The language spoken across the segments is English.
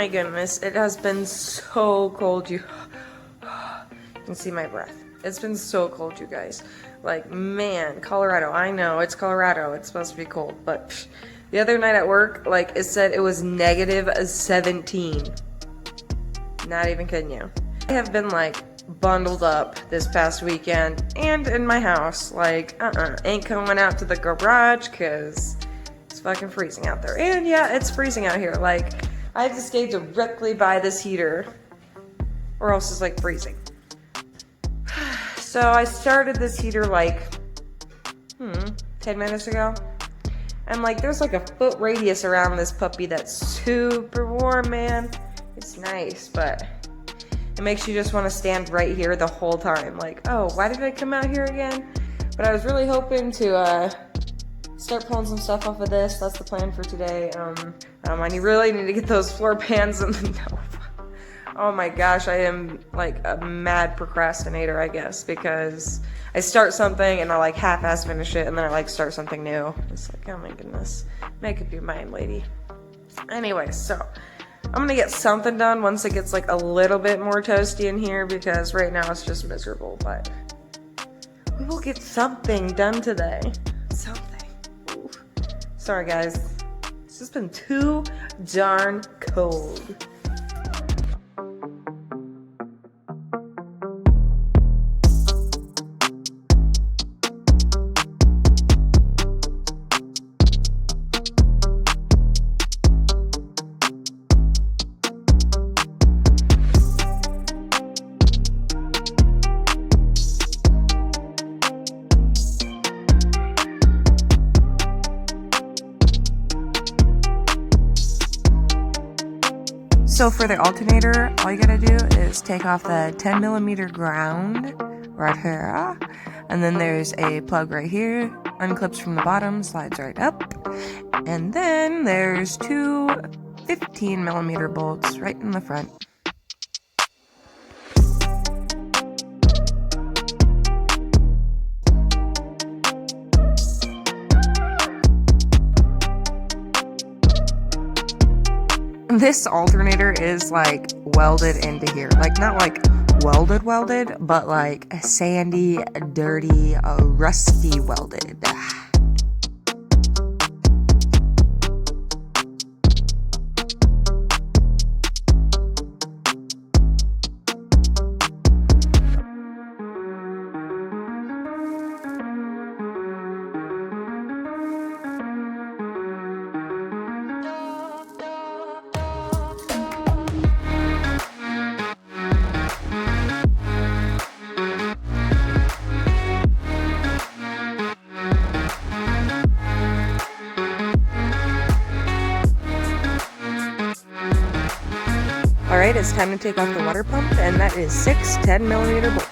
my goodness, it has been so cold. You can see my breath. It's been so cold, you guys. Like, man, Colorado. I know, it's Colorado. It's supposed to be cold. But the other night at work, like, it said it was negative 17. Not even kidding you. I have been, like, bundled up this past weekend and in my house. Like, ain't going out to the garage because it's fucking freezing out there. And yeah, it's freezing out here. Like, I have to stay directly by this heater or else it's like freezing. So I started this heater like 10 minutes ago. And like there's like a foot radius around this puppy that's super warm, man. It's nice, but it makes you just want to stand right here the whole time. Like, oh, why did I come out here again? But I was really hoping to start pulling some stuff off of this. That's the plan for today. I really need to get those floor pans in the no. Oh my gosh, I am like a mad procrastinator, I guess, because I start something and I like half-ass finish it and then I like start something new. It's like, oh my goodness, make up your mind, lady. Anyway, so I'm gonna get something done once it gets like a little bit more toasty in here because right now it's just miserable, but we will get something done today. Something. Ooh. Sorry guys, it's just been too darn cold. So for the alternator, all you gotta do is take off the 10mm ground right here, and then there's a plug right here, unclips from the bottom, slides right up, and then there's two 15mm bolts right in the front. This alternator is like welded into here, like not like welded, but like sandy, dirty, rusty welded. Alright, it's time to take off the water pump, and that is 6 10mm bolts.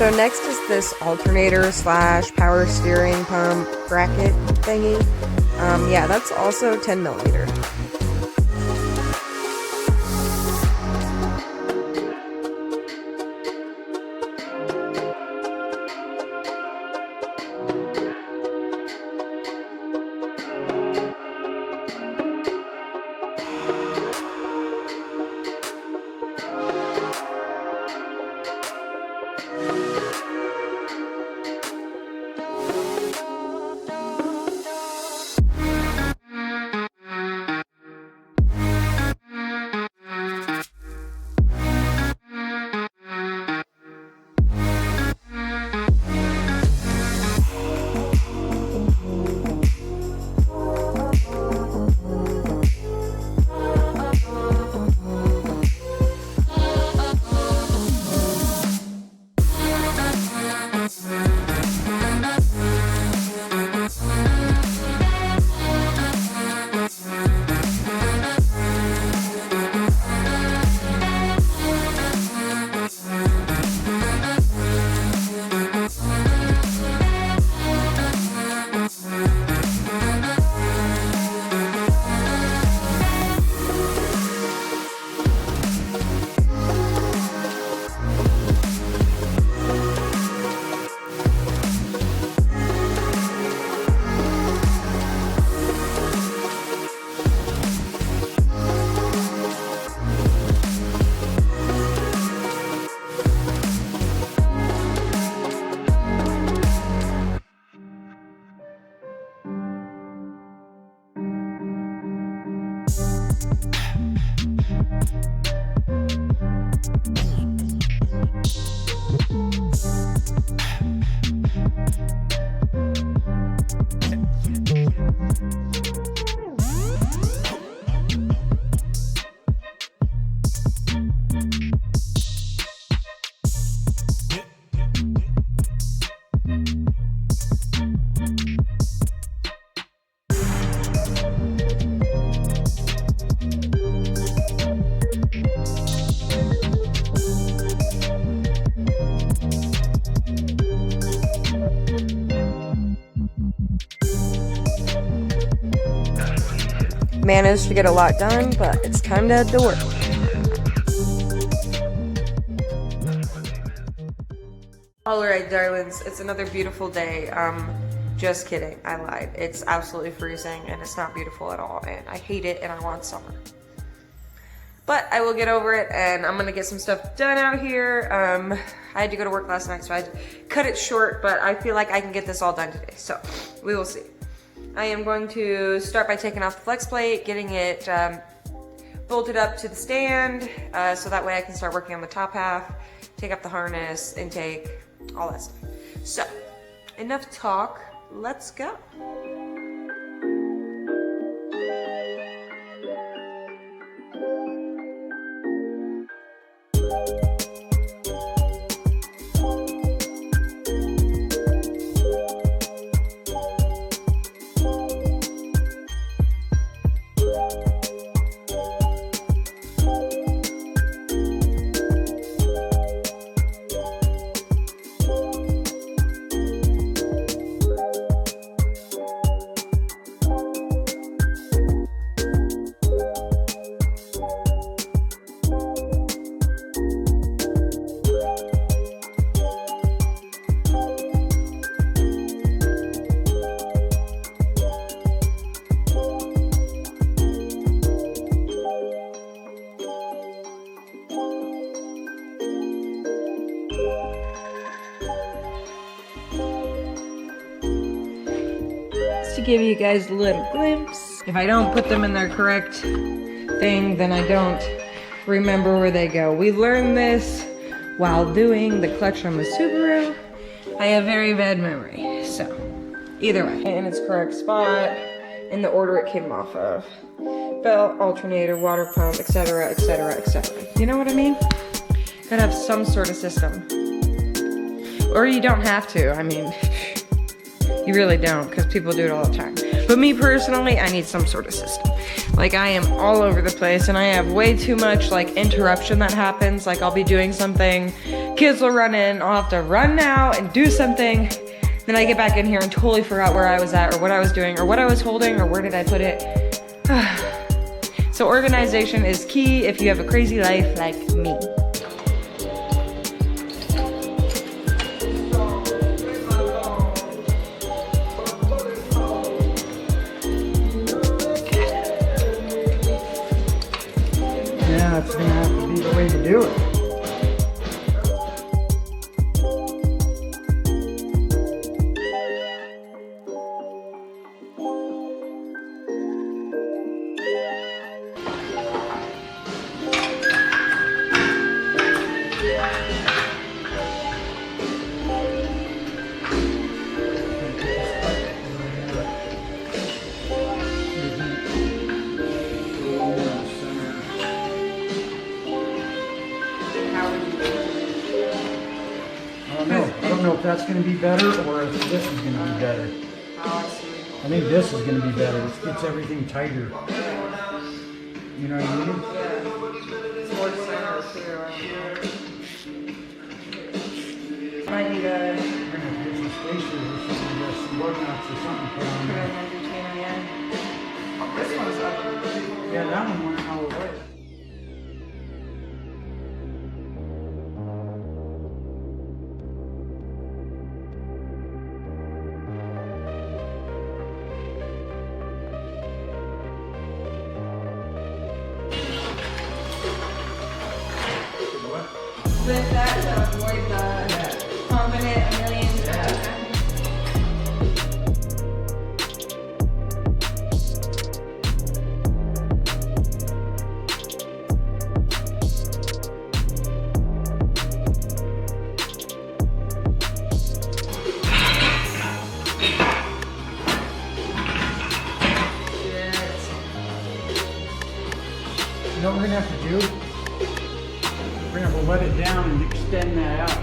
So next is this alternator slash power steering pump bracket thingy. Yeah, that's also 10mm. managed to get a lot done, but it's time to head to work. Alright, darlings, it's another beautiful day. Just kidding, I lied. It's absolutely freezing and it's not beautiful at all, and I hate it and I want summer. But I will get over it, and I'm gonna get some stuff done out here. I had to go to work last night, so I had to cut it short, but I feel like I can get this all done today, so we will see. I am going to start by taking off the flex plate, getting it bolted up to the stand, so that way I can start working on the top half, take up the harness, intake, all that stuff. So, enough talk, let's go. To give you guys a little glimpse. If I don't put them in their correct thing, then I don't remember where they go. We learned this while doing the clutch on the Subaru. I have very bad memory, so either way. In its correct spot, in the order it came off of. Belt, alternator, water pump, etc., etc., etc. You know what I mean? Gotta have some sort of system. Or you don't have to, I mean, you really don't, because people do it all the time. But me personally, I need some sort of system. Like, I am all over the place, and I have way too much, like, interruption that happens. Like, I'll be doing something, kids will run in, I'll have to run out and do something. Then I get back in here and totally forgot where I was at, or what I was doing, or what I was holding, or where did I put it. So organization is key if you have a crazy life like me. That's gonna have to be the way to do it. I don't know if that's going to be better or if this is going to be better. I think this is going to be better. It gets everything tighter. You know what I mean? Yeah. It's more center too. Might need a... We're going to get some spacers or something, some board nuts or something put on there. This one's up. Yeah, that one went all the way. With that to avoid the pumping it a million times. You know what we're going to have to do? We're going to have to let it down and extend that out.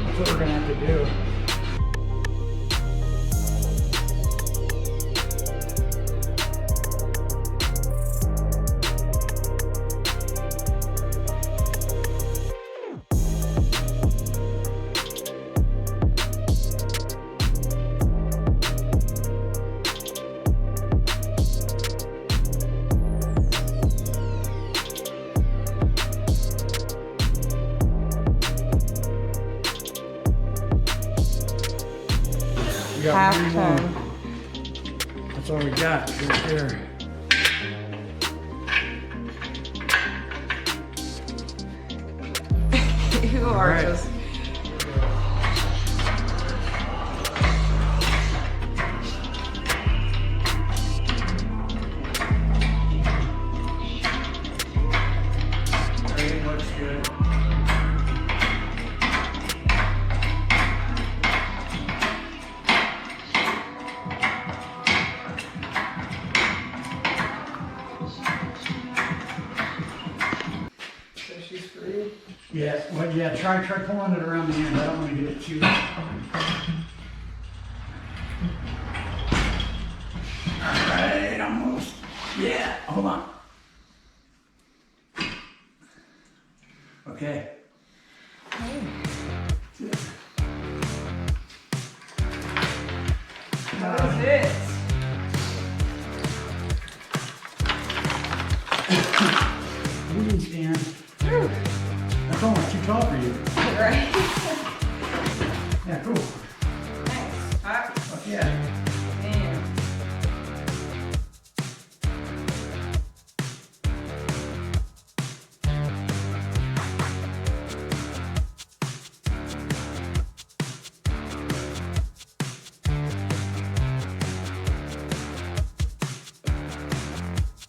That's what we're going to have to do. half one ton. more. That's all we got right there. You are Right. just. Everything looks good. Yeah, well, yeah, try pulling it around the end. I don't want to get it too. Alright, almost. Yeah, hold on. Okay. What is it? Please, Dan. That's almost too tall for you. Right? Yeah, cool. Nice. Hot. Fuck yeah. Man.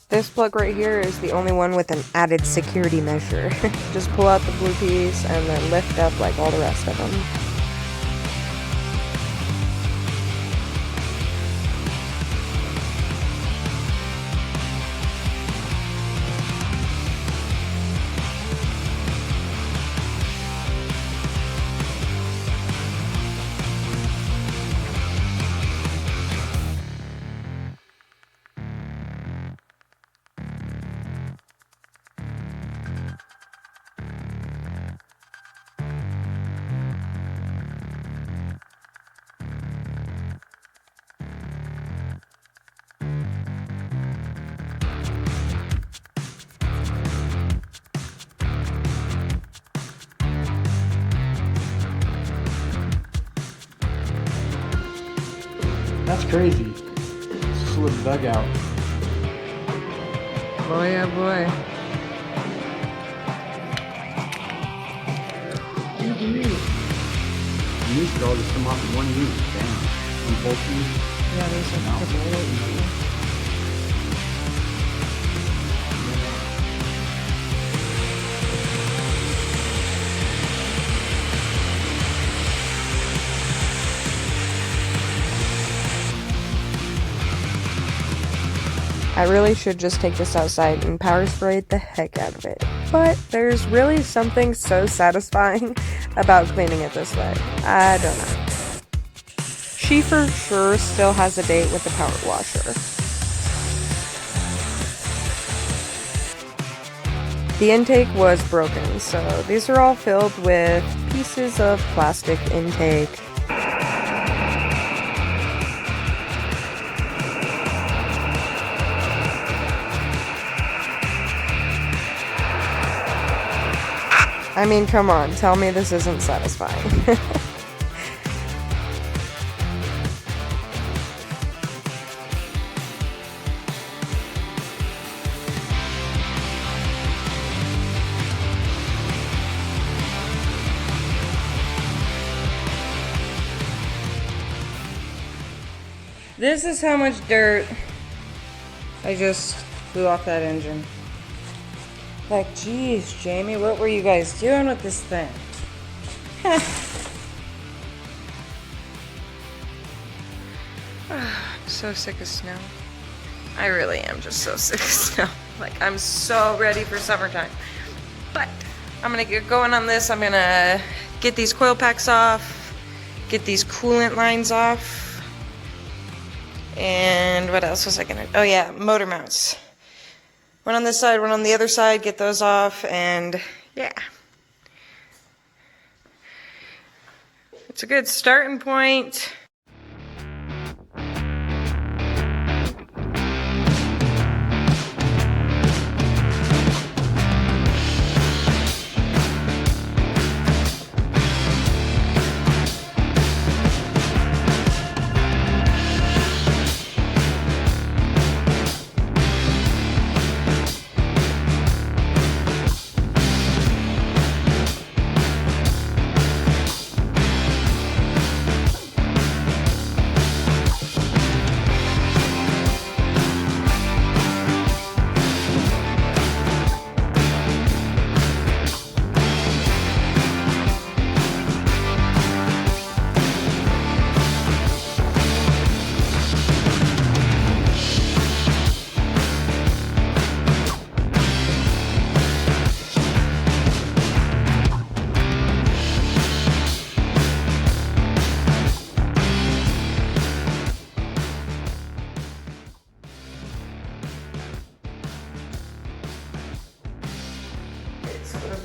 This plug right here is the only one with an added security measure. Just pull out the blue piece and then lift up like all the rest of them. That's crazy. This little dugout. Boy, oh boy. These could all just come off in one use. Damn. One bolt use. Yeah, these are really easy. I really should just take this outside and power spray the heck out of it. But there's really something so satisfying about cleaning it this way. I don't know. She for sure still has a date with the power washer. The intake was broken, so these are all filled with pieces of plastic intake. I mean, come on, tell me this isn't satisfying. This is how much dirt I just flew off that engine. Like, geez, Jamie, what were you guys doing with this thing? I'm so sick of snow. I really am just so sick of snow. Like, I'm so ready for summertime. But I'm gonna get going on this. I'm gonna get these coil packs off, get these coolant lines off. And what else was I gonna, oh yeah, motor mounts. One on this side, one on the other side, get those off, and yeah. It's a good starting point.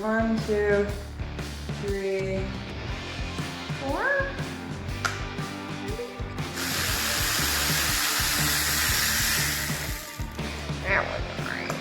1, 2, 3, 4. That wasn't right.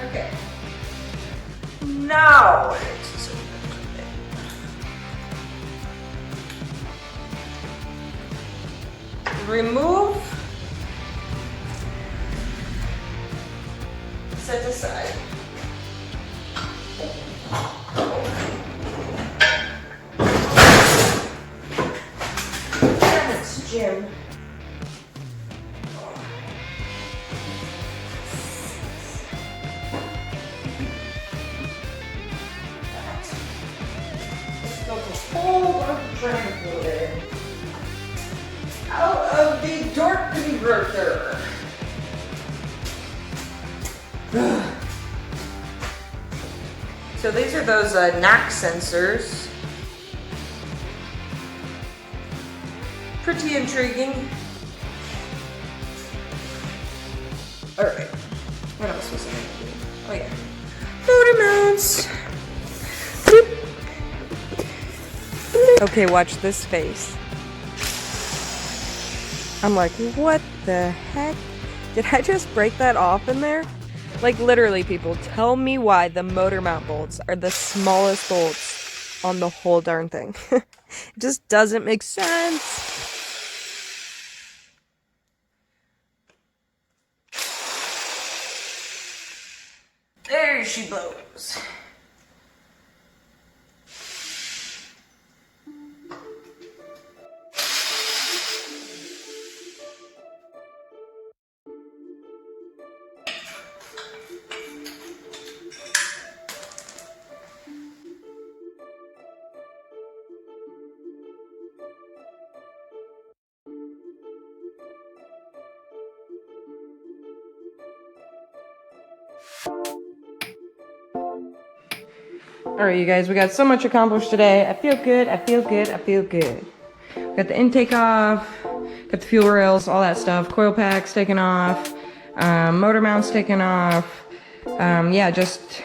Okay. Now it's remove, set aside. Damn it, Jim. Whole bunch of transported out of the torque converter. So these are those knock sensors. Pretty intriguing. All right, what else was I gonna do? Oh yeah, motor mounts. Boop. Okay, watch this face. I'm like, what the heck? Did I just break that off in there? Like literally, people, tell me why the motor mount bolts are the smallest bolts on the whole darn thing. It just doesn't make sense. There she blows. Alright, you guys, we got so much accomplished today. I feel good, I feel good, I feel good. Got the intake off, got the fuel rails, all that stuff, coil packs taken off, motor mounts taken off. Yeah, just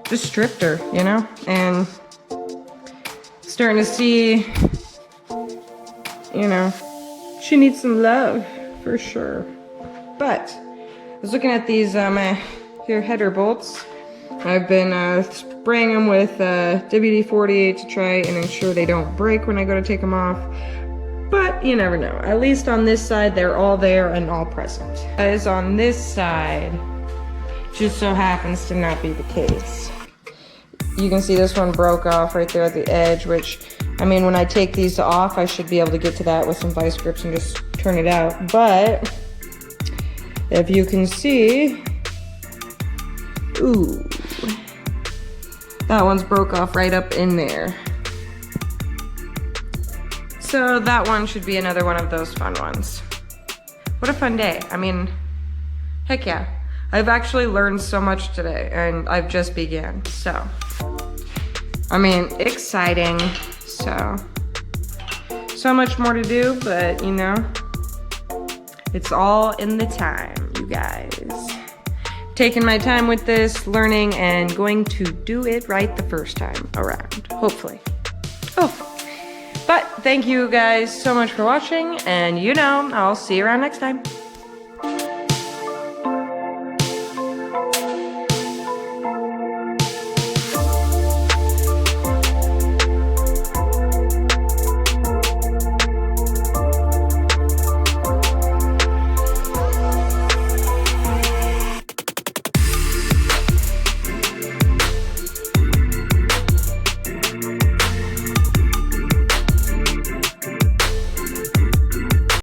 stripped her, you know? And starting to see, you know, she needs some love, for sure. But, I was looking at these, here header bolts. I've been spraying them with WD-48 to try and ensure they don't break when I go to take them off. But you never know. At least on this side, they're all there and all present. As on this side, just so happens to not be the case. You can see this one broke off right there at the edge, which, I mean, when I take these off, I should be able to get to that with some vice grips and just turn it out. But if you can see, ooh, that one's broke off right up in there. So that one should be another one of those fun ones. What a fun day. I mean, heck yeah. I've actually learned so much today and I've just began. So, I mean, exciting. So much more to do, but you know, it's all in the time, you guys. Taking my time with this, learning, and going to do it right the first time around, hopefully. Oh, but thank you guys so much for watching, and you know, I'll see you around next time.